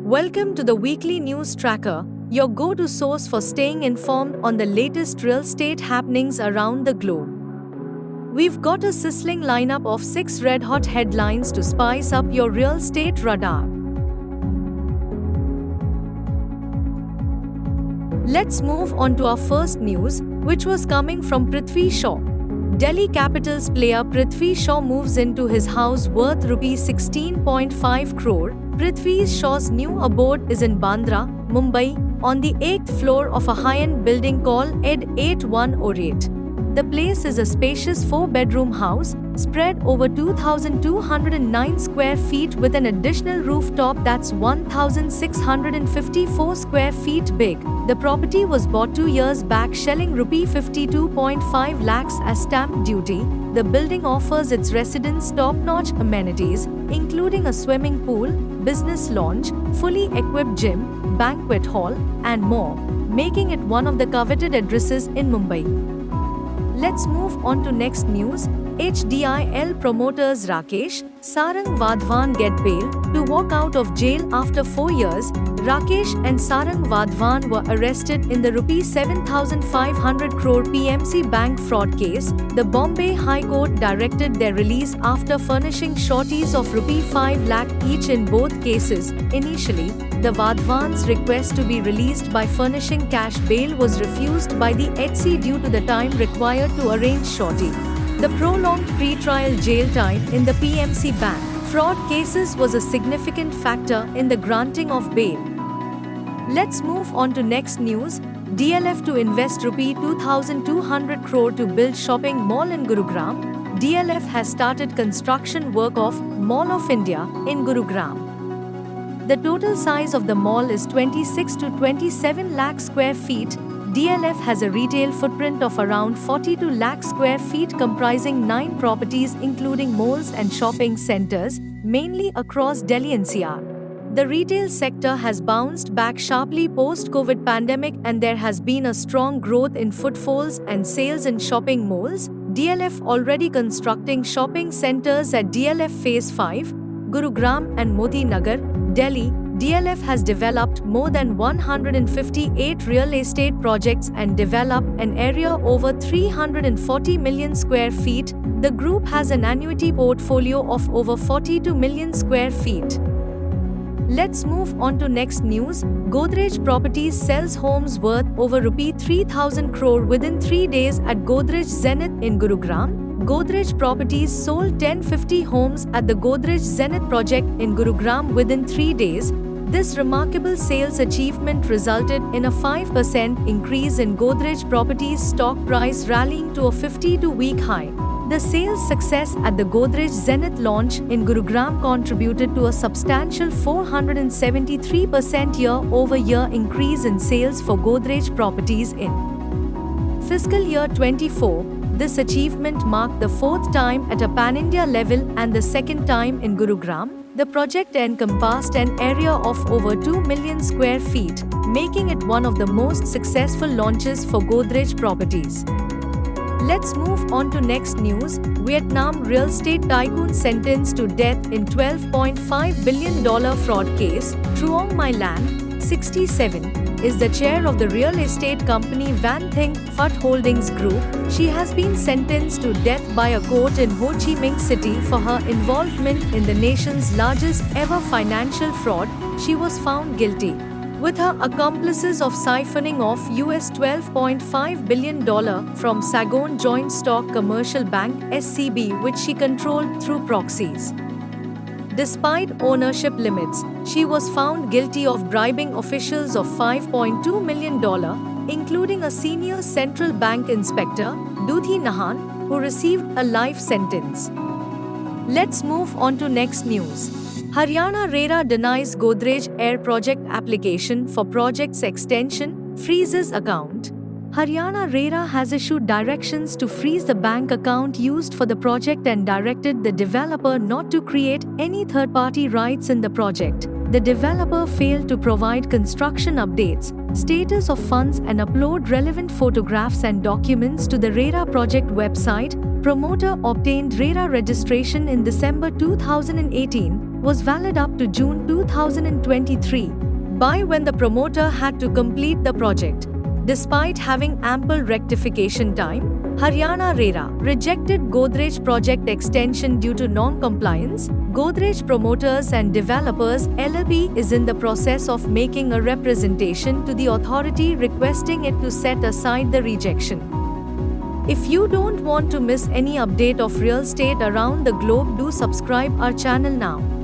Welcome to the Weekly News Tracker, your go-to source for staying informed on the latest real estate happenings around the globe. We've got a sizzling lineup of 6 red-hot headlines to spice up your real estate radar. Let's move on to our first news, which was coming from Prithvi Shaw. Delhi Capitals player Prithvi Shaw moves into his house worth Rs 16.5 crore. Prithvi Shaw's new abode is in Bandra, Mumbai, on the 8th floor of a high-end building called ED 8108. The place is a spacious 4-bedroom house, spread over 2,209 square feet with an additional rooftop that's 1,654 square feet big. The property was bought 2 years back, shelling Rs 52.5 lakhs as stamp duty. The building offers its residents top-notch amenities, including a swimming pool, business lounge, fully equipped gym, banquet hall, and more, making it one of the coveted addresses in Mumbai. Let's move on to next news. HDIL promoters Rakesh, Sarang Vadhavan get bail to walk out of jail after 4 years. Rakesh and Sarang Vadhavan were arrested in the Rs 7,500 crore PMC Bank fraud case. The Bombay High Court directed their release after furnishing shorties of Rs 5 lakh each in both cases. Initially, the Vadhavan's request to be released by furnishing cash bail was refused by the HC due to the time required to arrange shorty. The prolonged pre-trial jail time in the PMC Bank fraud cases was a significant factor in the granting of bail. Let's move on to next news. DLF to invest Rs 2,200 crore to build shopping mall in Gurugram. DLF has started construction work of Mall of India in Gurugram. The total size of the mall is 26 to 27 lakh square feet. DLF has a retail footprint of around 42 lakh square feet comprising 9 properties including malls and shopping centers, mainly across Delhi NCR. The retail sector has bounced back sharply post-COVID pandemic and there has been a strong growth in footfalls and sales in shopping malls. DLF already constructing shopping centers at DLF Phase 5, Gurugram and Moti Nagar, Delhi. DLF has developed more than 158 real estate projects and developed an area over 340 million square feet. The group has an annuity portfolio of over 42 million square feet. Let's move on to next news. Godrej Properties sells homes worth over Rs 3,000 crore within 3 days at Godrej Zenith in Gurugram. Godrej Properties sold 1050 homes at the Godrej Zenith project in Gurugram within 3 days. This remarkable sales achievement resulted in a 5% increase in Godrej Properties stock price, rallying to a 52-week high. The sales success at the Godrej Zenith launch in Gurugram contributed to a substantial 473% year-over-year increase in sales for Godrej Properties in fiscal year 24. This achievement marked the 4th time at a pan-India level and the 2nd time in Gurugram. The project encompassed an area of over 2 million square feet, making it one of the most successful launches for Godrej Properties. Let's move on to next news. Vietnam real estate tycoon sentenced to death in $12.5 billion fraud case. Truong My Lan, 67, is the chair of the real estate company Van Thing Phut Holdings Group. She has been sentenced to death by a court in Ho Chi Minh City for her involvement in the nation's largest ever financial fraud. She was found guilty, with her accomplices, of siphoning off US $12.5 billion from Saigon Joint Stock Commercial Bank (SCB), which she controlled through proxies. Despite ownership limits, she was found guilty of bribing officials of $5.2 million, including a senior central bank inspector, Duthi Nahan, who received a life sentence. Let's move on to next news. Haryana RERA denies Godrej Air project application for project's extension, freezes account. Haryana RERA has issued directions to freeze the bank account used for the project and directed the developer not to create any third-party rights in the project. The developer failed to provide construction updates, status of funds and upload relevant photographs and documents to the RERA project website. Promoter obtained RERA registration in December 2018. was valid up to June 2023, by when the promoter had to complete the project. Despite having ample rectification time, Haryana RERA rejected Godrej project extension due to non-compliance. Godrej Promoters and Developers LLP is in the process of making a representation to the authority requesting it to set aside the rejection. If you don't want to miss any update of real estate around the globe, do subscribe our channel now.